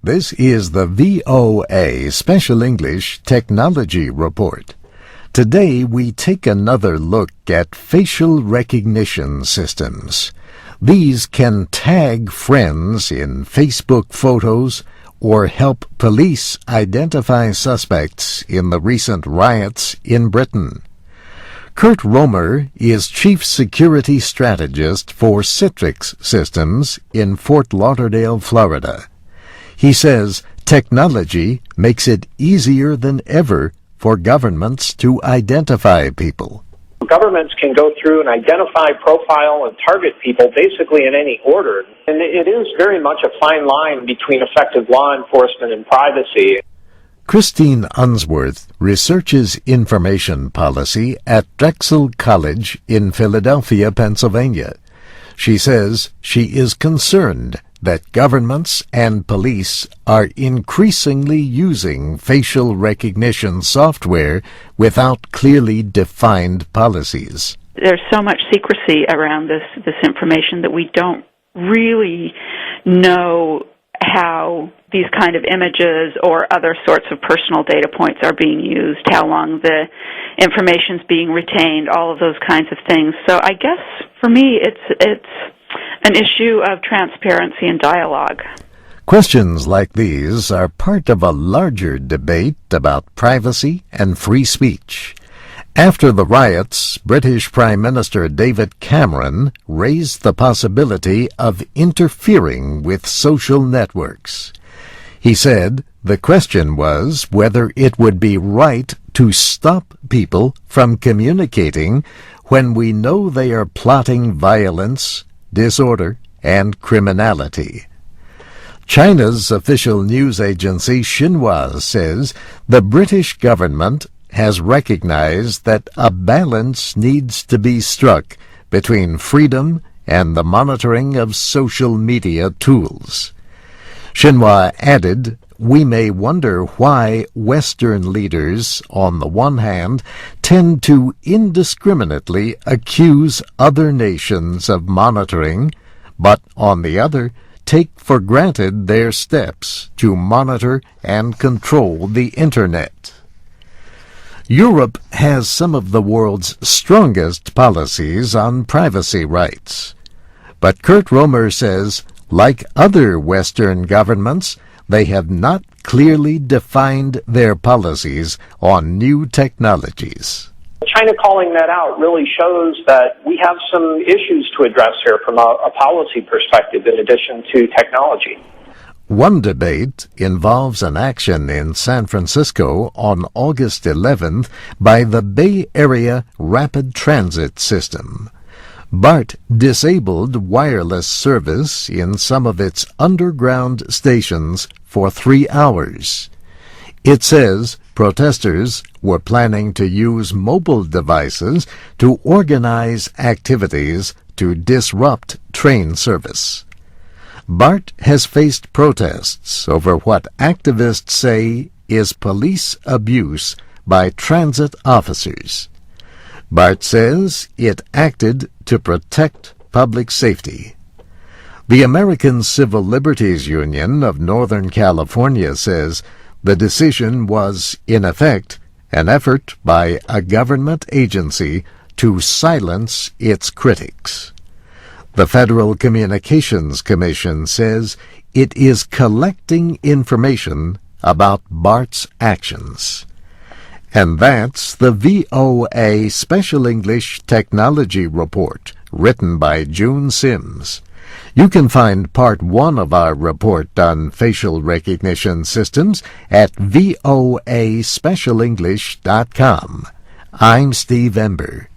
This is the VOA Special English Technology Report. Today we take another look at facial recognition systems. These can tag friends in Facebook photos or help police identify suspects in the recent riots in Britain. Kurt Romer is Chief Security Strategist for Citrix Systems in Fort Lauderdale, Florida. He says technology makes it easier than ever for governments to identify people. Governments can go through and identify, profile, and target people basically in any order. And it is very much a fine line between effective law enforcement and privacy. Christine Unsworth researches information policy at Drexel College in Philadelphia, Pennsylvania. She says she is concerned that governments and police are increasingly using facial recognition software without clearly defined policies. There's so much secrecy around this information that we don't really know how these kind of images or other sorts of personal data points are being used, how long the information's being retained, all of those kinds of things. So I guess for me it's an issue of transparency and dialogue. Questions like these are part of a larger debate about privacy and free speech. After the riots, British Prime Minister David Cameron raised the possibility of interfering with social networks. He said the question was whether it would be right to stop people from communicating when we know they are plotting violence, disorder, and criminality. China's official news agency Xinhua says the British government has recognized that a balance needs to be struck between freedom and the monitoring of social media tools. Xinhua added, "We may wonder why Western leaders, on the one hand, tend to indiscriminately accuse other nations of monitoring, but on the other, take for granted their steps to monitor and control the Internet." Europe has some of the world's strongest policies on privacy rights. But Kurt Romer says, like other Western governments, they have not clearly defined their policies on new technologies. China calling that out really shows that we have some issues to address here from a policy perspective in addition to technology. One debate involves an action in San Francisco on August 11th by the Bay Area Rapid Transit System. BART disabled wireless service in some of its underground stations for 3 hours. It says protesters were planning to use mobile devices to organize activities to disrupt train service. BART has faced protests over what activists say is police abuse by transit officers. BART says it acted to protect public safety. The American Civil Liberties Union of Northern California says the decision was, in effect, an effort by a government agency to silence its critics. The Federal Communications Commission says it is collecting information about BART's actions. And that's the VOA Special English Technology Report, written by June Sims. You can find Part 1 of our report on facial recognition systems at voaspecialenglish.com. I'm Steve Ember.